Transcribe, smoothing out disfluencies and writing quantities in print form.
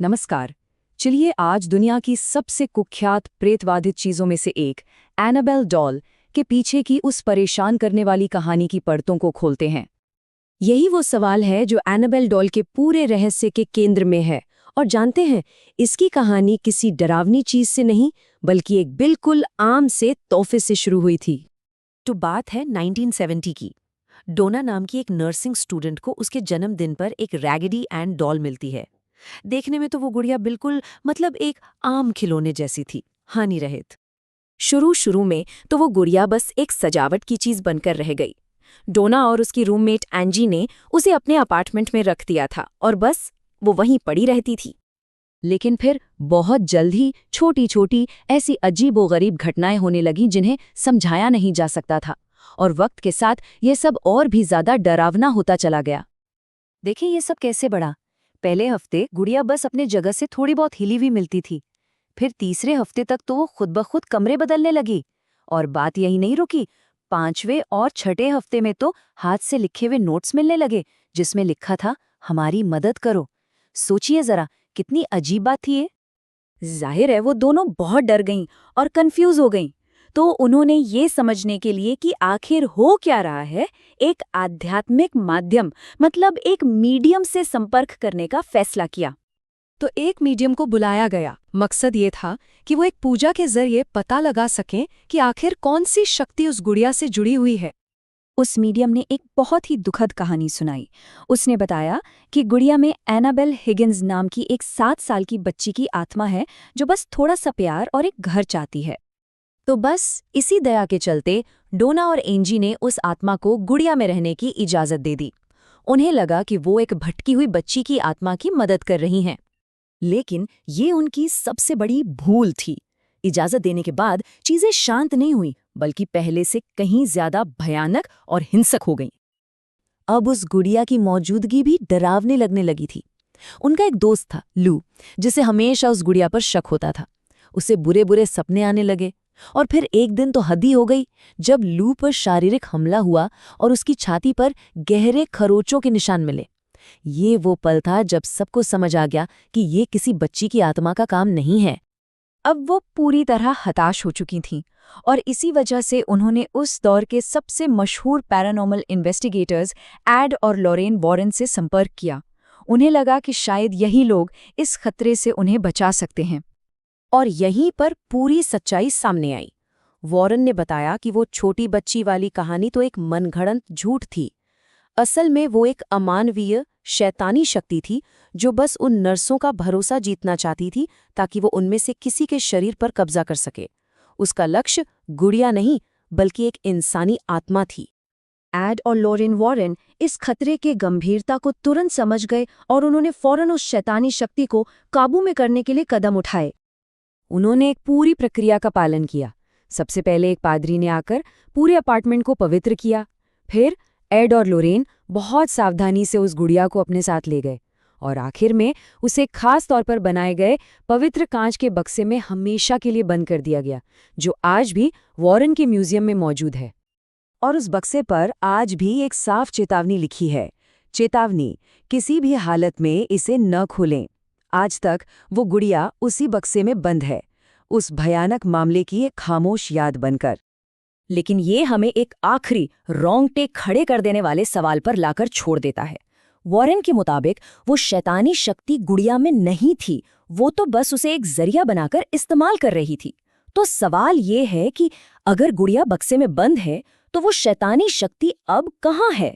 नमस्कार। चलिए आज दुनिया की सबसे कुख्यात प्रेतवादित चीजों में से एक एनाबेल डॉल के पीछे की उस परेशान करने वाली कहानी की परतों को खोलते हैं। यही वो सवाल है जो एनाबेल डॉल के पूरे रहस्य के केंद्र में है। और जानते हैं, इसकी कहानी किसी डरावनी चीज से नहीं बल्कि एक बिल्कुल आम से तोहफे से शुरू हुई थी। तो बात है 1970 की। डोना नाम की एक नर्सिंग स्टूडेंट को उसके जन्मदिन पर एक रैगडी एंड डॉल मिलती है। देखने में तो वो गुड़िया बिल्कुल एक आम खिलौने जैसी थी, हानि रहित। शुरू में तो वो गुड़िया बस एक सजावट की चीज बनकर रह गई। डोना और उसकी रूममेट एंजी ने उसे अपने अपार्टमेंट में रख दिया था और बस वो वहीं पड़ी रहती थी। लेकिन फिर बहुत जल्द ही छोटी छोटी ऐसी अजीबोगरीब घटनाएं होने लगीं जिन्हें समझाया नहीं जा सकता था, और वक्त के साथ ये सब और भी ज्यादा डरावना होता चला गया। देखिए ये सब कैसे बढ़ा। पहले हफ्ते गुड़िया बस अपने जगह से थोड़ी बहुत हिली हुई मिलती थी। फिर तीसरे हफ्ते तक तो वो खुद ब खुद कमरे बदलने लगी। और बात यही नहीं रुकी, 5वें और 6ठे हफ्ते में तो हाथ से लिखे हुए नोट्स मिलने लगे जिसमें लिखा था, हमारी मदद करो। सोचिए जरा, कितनी अजीब बात थी ये। जाहिर है वो दोनों बहुत डर गईं और कंफ्यूज हो गईं। तो उन्होंने ये समझने के लिए कि आखिर हो क्या रहा है, एक आध्यात्मिक माध्यम एक मीडियम से संपर्क करने का फैसला किया। तो एक मीडियम को बुलाया गया। मकसद ये था कि वो एक पूजा के जरिए पता लगा सकें कि आखिर कौन सी शक्ति उस गुड़िया से जुड़ी हुई है। उस मीडियम ने एक बहुत ही दुखद कहानी सुनाई। उसने बताया कि गुड़िया में एनाबेल हिगिंस नाम की एक 7 साल की बच्ची की आत्मा है जो बस थोड़ा सा प्यार और एक घर चाहती है। तो बस इसी दया के चलते डोना और एंजी ने उस आत्मा को गुड़िया में रहने की इजाजत दे दी। उन्हें लगा कि वो एक भटकी हुई बच्ची की आत्मा की मदद कर रही हैं। लेकिन ये उनकी सबसे बड़ी भूल थी। इजाजत देने के बाद चीजें शांत नहीं हुई बल्कि पहले से कहीं ज्यादा भयानक और हिंसक हो गईं। अब उस गुड़िया की मौजूदगी भी डरावने लगने लगी थी। उनका एक दोस्त था लू, जिसे हमेशा उस गुड़िया पर शक होता था। उसे बुरे बुरे सपने आने लगे और फिर एक दिन तो हद ही हो गई जब लू पर शारीरिक हमला हुआ और उसकी छाती पर गहरे खरोचों के निशान मिले। ये वो पल था जब सबको समझ आ गया कि ये किसी बच्ची की आत्मा का काम नहीं है। अब वो पूरी तरह हताश हो चुकी थीं और इसी वजह से उन्होंने उस दौर के सबसे मशहूर पैरानॉर्मल इन्वेस्टिगेटर्स एड और लॉरेन वॉरेन से संपर्क किया। उन्हें लगा कि शायद यही लोग इस खतरे से उन्हें बचा सकते हैं। और यहीं पर पूरी सच्चाई सामने आई। वॉरेन ने बताया कि वो छोटी बच्ची वाली कहानी तो एक मनगढ़ंत झूठ थी। असल में वो एक अमानवीय शैतानी शक्ति थी जो बस उन नर्सों का भरोसा जीतना चाहती थी ताकि वो उनमें से किसी के शरीर पर कब्जा कर सके। उसका लक्ष्य गुड़िया नहीं बल्कि एक इंसानी आत्मा थी। एड और लॉरेन वॉरेन इस खतरे के गंभीरता को तुरंत समझ गए और उन्होंने फौरन उस शैतानी शक्ति को काबू में करने के लिए कदम उठाए। उन्होंने एक पूरी प्रक्रिया का पालन किया। सबसे पहले एक पादरी ने आकर पूरे अपार्टमेंट को पवित्र किया। फिर एड और लोरेन बहुत सावधानी से उस गुड़िया को अपने साथ ले गए और आखिर में उसे खास तौर पर बनाए गए पवित्र कांच के बक्से में हमेशा के लिए बंद कर दिया गया, जो आज भी वॉरेन के म्यूजियम में मौजूद है। और उस बक्से पर आज भी एक साफ चेतावनी लिखी है। चेतावनी, किसी भी हालत में इसे न खोलें। आज तक वो गुड़िया उसी बक्से में बंद है, उस भयानक मामले की एक खामोश याद बनकर। लेकिन ये हमें एक आखिरी रोंगटे खड़े कर देने वाले सवाल पर लाकर छोड़ देता है। वॉरेन के मुताबिक वो शैतानी शक्ति गुड़िया में नहीं थी, वो तो बस उसे एक जरिया बनाकर इस्तेमाल कर रही थी। तो सवाल ये है कि अगर गुड़िया बक्से में बंद है तो वो शैतानी शक्ति अब कहाँ है?